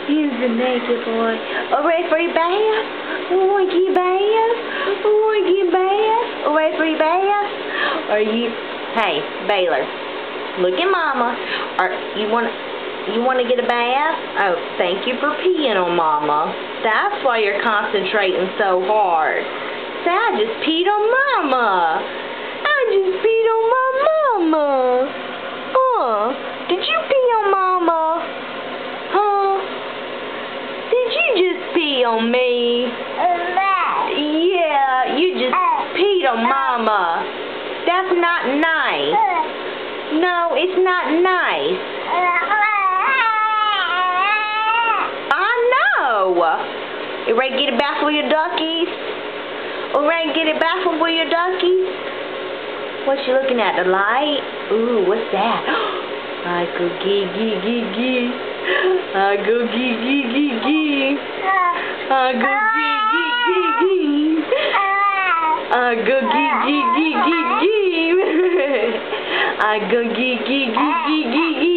He's the naked boy. Ready for your bath? Want to get bath? Want to get bath? Ready for your bath? Are you? Hey, Baylor, look at Mama. You want to get a bath? Oh, thank you for peeing on Mama. That's why you're concentrating so hard. Say, I just peed on Mama. I just peed on my Mama. Huh? Did you pee on Mama? Huh? Did you just pee on me? Yeah, you just peed on Mama. That's not nice. No, it's not nice. I know. You ready to get a bath with your duckies? Ready to get a bath with your duckies? What's she looking at? The light? Ooh, what's that? I go gee gee gee gee. I go gee gee gee gee. I go gee gee gee gee. I go gee gee gee gee gee. I go gee gee gee gee gee.